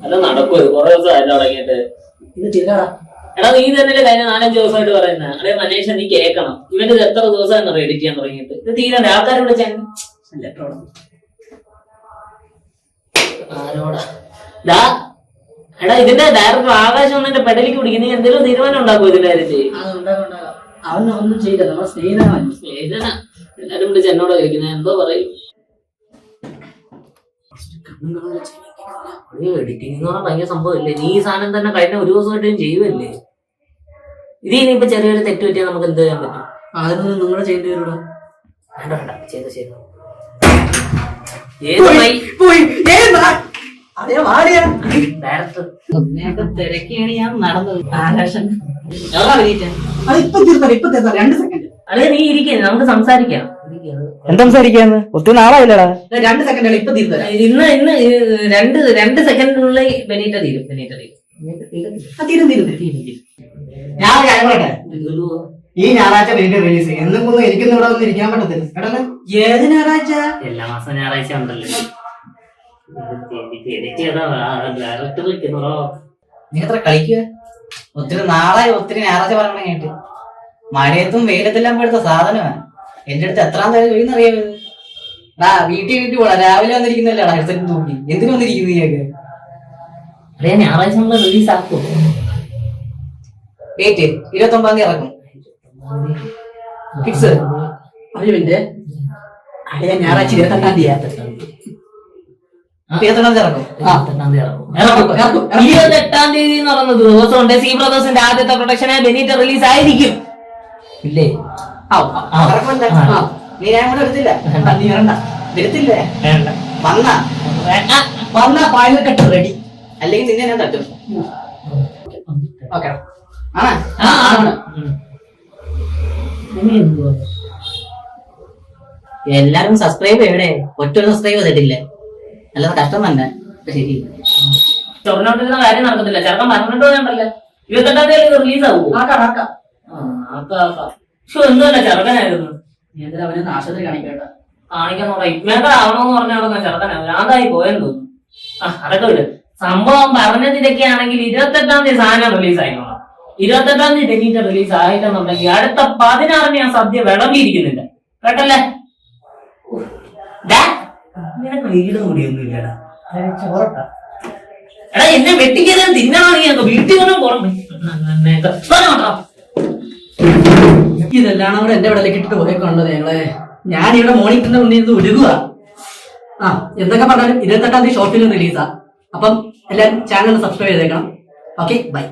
അല്ല നടക്കുമോ? കുറെ ദിവസമായിട്ട് തുടങ്ങിയിട്ട്. എടാ നീ തന്നെ കഴിഞ്ഞ 4-5 ദിവസമായിട്ട് പറയുന്നത്. അതെ മനേഷ നീ കേൾക്കണം. ഇവന്റെ ഇത് എത്ര ദിവസം എഡിറ്റ് ചെയ്യാൻ തുടങ്ങിയിട്ട്. ഇത് തീരണ്ടേ? ആൾക്കാരെ വിളിച്ചാൽ ആരോടാ? എടാ ഇതിന്റെ ഡയറക്ടർ ആകാശം വന്നിട്ട് പെടലിക്ക് പിടിക്കും. നീ എന്തെങ്കിലും തീരുമാനം ഉണ്ടാക്കുമോ ഇതിന്റെ കാര്യത്തിൽ? അവനൊന്നും ചെയ്യില്ല. നമ്മളെ സ്നേഹിതനാണ്. സ്നേഹിതനാ. എല്ലാരും വിളിച്ച് എന്നോട് ചോദിക്കുന്നത് എന്തോ പറയും. എഡിറ്റിംഗ് എന്ന് പറഞ്ഞാൽ ഭയങ്കര സംഭവമല്ലേ? നീ ഈ സാധനം തന്നെ കഴിഞ്ഞ ഒരു ദിവസമായിട്ടും ചെയ്യുമല്ലേ? ഇത് ഇനിയിപ്പോ ചെറിയൊരു തെറ്റ് പറ്റിയാൽ നമുക്ക് എന്ത് ചെയ്യാൻ പറ്റും? അതിനൊന്നും നിങ്ങളെ ചെയ്യേണ്ടി വരൂടാ. വേണ്ട വേണ്ട ചെയ്ത തിരക്കിയാണ് ഞാൻ നടന്നത്. അതെ നീ ഇരിക്കേ, നമുക്ക് സംസാരിക്കാം. എന്താ സംസാരിക്കാന്ന്? ഒത്തിരി നാളായില്ലടാ. 2 സെക്കൻഡ് ഇപ്പൊ തീർത്തരാം. ഇന്ന് 2 സെക്കൻഡിനുള്ളിൽ ബെനീറ്റ തീരും. ഞാൻ പറയട്ടെ, ഈ ഞായറാഴ്ച ബെനീറ്റ റിലീസ്. എന്നും ഒന്നും എനിക്കൊന്നും ഇവിടെ ഒന്നും ഇരിക്കാൻ പറ്റത്തില്ല. ഏത് ഞായറാഴ്ച? എല്ലാ മാസം ഞായറാഴ്ച ഉണ്ടല്ലോ. നീ എത്ര കളിക്കുക? ഒത്തിരി നാളായി ഒത്തിരി ഞായറാഴ്ച പറയണ കേട്ട്. മഴയത്തും വെയിലത്തെല്ലാം പെടുത്ത സാധനമാണ്. എന്റെ അടുത്ത് എത്രാം തരം ചോദിക്കുന്നറിയാമോ? വീട്ടിൽ പോടാ. രാവിലെ വന്നിരിക്കുന്നല്ലേ ഹെഡ്സെറ്റ് നോക്കി. എന്തിനു വന്നിരിക്കുന്നു നീയൊക്കെ? ഞായറാഴ്ച റിലീസ് ആക്കും. വെയിറ്റ് 29 ഇറക്കും. ഫിക്സ്. അയ്യോന്റെ ഞായറാഴ്ച 28 തീയതി ഇറക്കും. 28 തീയതി എന്ന് പറയുന്ന ദിവസം ഉണ്ട്. സി ബ്രദേഴ്സിന്റെ ആദ്യത്തെ പ്രൊഡക്ഷനായ ബെനീറ്റ റിലീസ് ആയിരിക്കും. ഇല്ലേ? നീ ഞാൻ കൂടെ എടുത്തില്ല. നീ വരണ്ട. എടുത്തില്ലേ? വന്ന ഫൈനൽ കട്ട് റെഡി. അല്ലെങ്കിൽ നിന്നെ ഞാൻ തട്ടും. ഓക്കെ എല്ലാരും സബ്സ്ക്രൈബ് ചെയ്യണേ. ഒറ്റ സബ്സ്ക്രൈബ് ചെയ്തിട്ടില്ലേ? അല്ലാതെ കഷ്ടം തന്നെ. ശരി, ചൊറിനോട്ടിരുന്ന കാര്യം നടക്കത്തില്ല. ചെറുക്കൻ 12 ഉണ്ടല്ലോ. 28 തീയതി റിലീസ് ആവും. എന്തല്ല ചെറുക്കനായിരുന്നു. അവനെ ആശുപത്രി കാണിക്കാൻ ഇമ്മേക്ക ആവണോന്ന് പറഞ്ഞാൽ ചെറുക്കനാവും. ഞാതായി പോയെന്ന് തോന്നുന്നു. അതൊക്കെ വിട്. സംഭവം പറഞ്ഞതിലൊക്കെയാണെങ്കിൽ 28 തീയതി സാധനം റിലീസ് ആയിക്കോളാം. 28 തീയതി ബെനീറ്റ റിലീസ് ആയിട്ടെന്നുണ്ടെങ്കിൽ അടുത്ത 16 ഞാൻ സദ്യ വിളമ്പിയിരിക്കുന്നില്ല. കേട്ടല്ലേ? നിനക്ക് വീട് കൂടിയൊന്നുമില്ലടാ. എടാ എന്നെ വെട്ടിക്കാൻ തിന്നണോ? നീ വീട്ടിൽ നിന്നും ഇതെല്ലാം കൂടെ എന്റെ ഇവിടെ ഇട്ടിട്ട് പോയേക്കുള്ളത് ഞങ്ങളെ. ഞാൻ ഇവിടെ മോണിറ്ററിന്റെ മുന്നിൽ നിന്ന് ഉരുകുക. എന്തൊക്കെ പറഞ്ഞാലും 28 തീയതി ഷോർട്ട് ഫിലിം റിലീസാ. അപ്പം എല്ലാവരും ചാനൽ സബ്സ്ക്രൈബ് ചെയ്തേക്കണം. Okay, by.